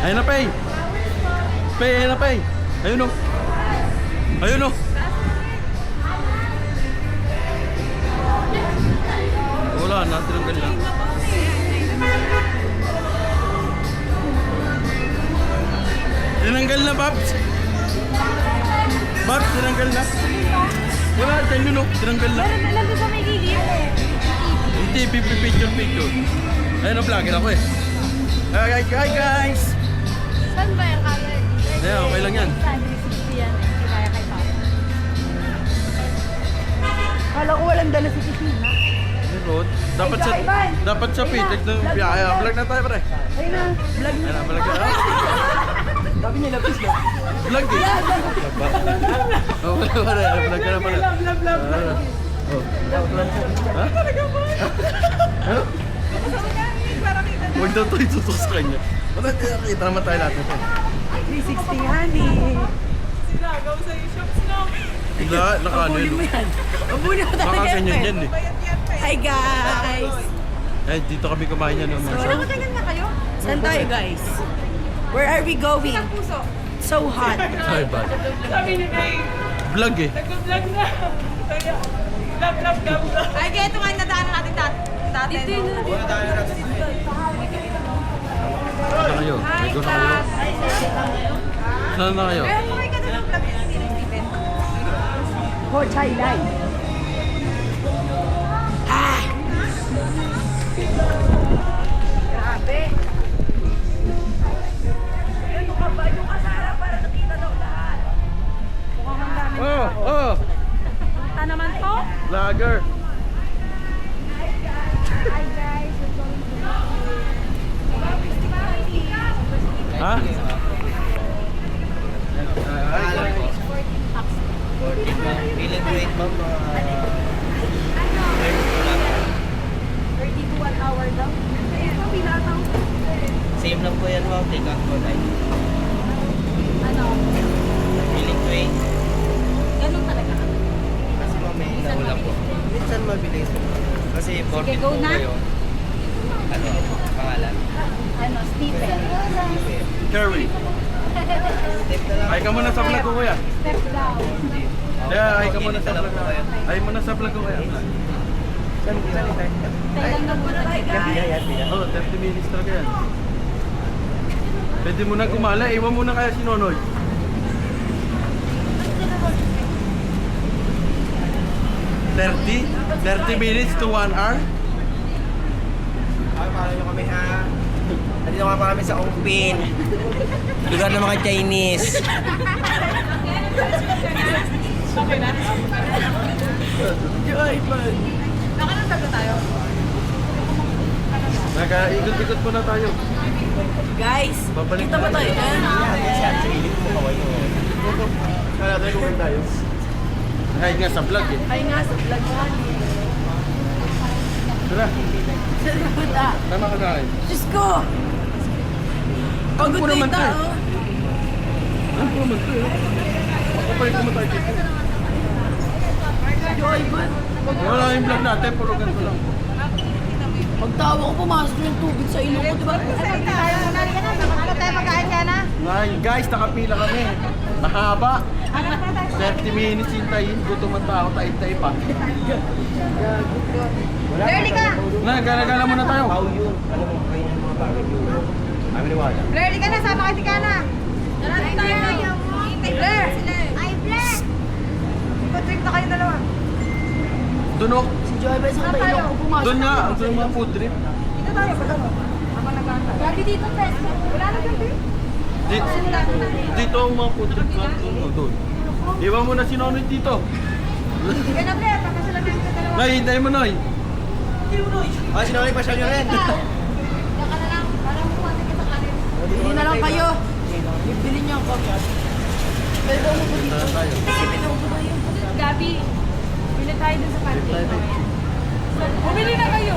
Ayun na, Pay. Pay, ayun na, Pay. Ayun o. Ayun o. Wala na, tinanggal na. Tinanggal na, Babs. Babs, tinanggal na. Wala, dyan yun o. Tinanggal na. Nandun sa may gigil eh. Hindi, picture. Ayun, vlogger ako eh. Hi guys! Saan ba yung kaya? Ayun, okay lang yan. Sa 360 yan. Hindi kaya kay Papa. Kala ko walang dala si Titina. Road. Dapat sa pitik ng biyaya. Vlog na tayo, pre. Ayun na. Vlog Ayun na, vlog na. Sabi niya lapis na. Vlog eh. Oh, pare, vlog ka na pala. Vlog. Oh. Ha? Ano? Huwag daw ito itutok sa kanya. Wala, kita naman tayo natin. 360 yan eh. Sinagaw sa shops namin. Hindi, nakaano Abulin yun. mo yan. Abulin mo talaga Nakaganyan yan eh. Hi guys! Eh, dito kami kumain yan. Nakatagal na kayo? Saan tayo guys? Where are we going? Puso. So hot. Ay, bad. Sabi ni Nay, Vlog eh. nag-vlog na. Kaya, vlog. Ay, kaya ito nga yung nadaanan natin dati. Dito yun. Saan na kayo? May gusto kayo? Saan na kayo? Kaya tuloy ka na ng vlog ni Steven. Ho Chai Lai. Grabe. Ano ka ba? Yung kasara para nakita daw lahat. Mukhang ang dami. Oh! Punta naman to. Vlogger! Hi guys. Ha? Feeling great, ma'am. 32 an hour daw. Ito, pinataw. Same lang po yan, ma'am. Take out po tayo. Ano? Feeling great. Ganun talaga. Kasi ma'am, may naulang po. Minsan mabilis. Kasi 14 go po na. kayo. Ano, pangalan? Ano, Stephen. Kerry. Step na lang. Ay ka muna sa vlog ko, kuya. Step down. Kaya ay ka muna sa Lang vlog po ko. kayo. Ay muna sa vlog ko, kuya. Kailan na muna tayo guys. Oh, 30 minutes talaga yan. Pwede mo na kumala. Iwan mo na kaya si Nonoy. 30 minutes to 1 hour? Ay, paano nyo kami ha? Nandito nga pa kami sa Ongpin. Lugar ng mga Chinese. Nakanang na tayo. Nag-ikot-ikot muna tayo. Guys, Babalik kita ba na tayo tayo. yan? Sa ilip ko kaway mo. Kaya tayo kumain tayo. Ay nga sa vlog eh. Ay nga, sa vlog yan. Tara, Puta. tama ka na rin. Diyos ko! Pagod Ano na naman ito. to eh? Ano po naman ito eh? Makapalit naman tayo dito. Joy, man. Wala yung vlog natin, puro ganito lang. Pagtawa ko, pumasok yung tubig sa ilong ko, di ba? Ano tayo magkain ka na? Ay, guys, nakapila kami. Mahaba. 30 minutes hintayin. Gutom ang tao, tayo pa. Blurly ka! Na, gala-gala muna tayo. How yun? Alam mo, kayo yung mga bagay yun. Amin ni Wala. Blurly ka na, sama ka si Kana. Tara tayo. Blur! Ay, Blur! Ipag-trip na kayo dalawa. Dunok. Si Joy, ba sa ilong ko, pumasok. Doon nga, ang doon mga food trip. Dito tayo, ba dito? Habang nag-aantay. Gabi dito, presko. Wala na gabi. Dito, dito ang mga food trip na doon. Iwan mo na si Nonoy dito. Hindi ka na, Blur. Pagkasalamin ka dalawa. Nay, hintayin mo, Noy. Ah, sinawali pa siya nyo rin. Diyan ka na lang. Para makuha ka sa kanin. Bili na lang kayo. Bili niyo ako. Pwede mo po dito. Tara tayo. Pwede mo po kayo. Gabi, bili tayo dun sa kantin. Bumili na kayo.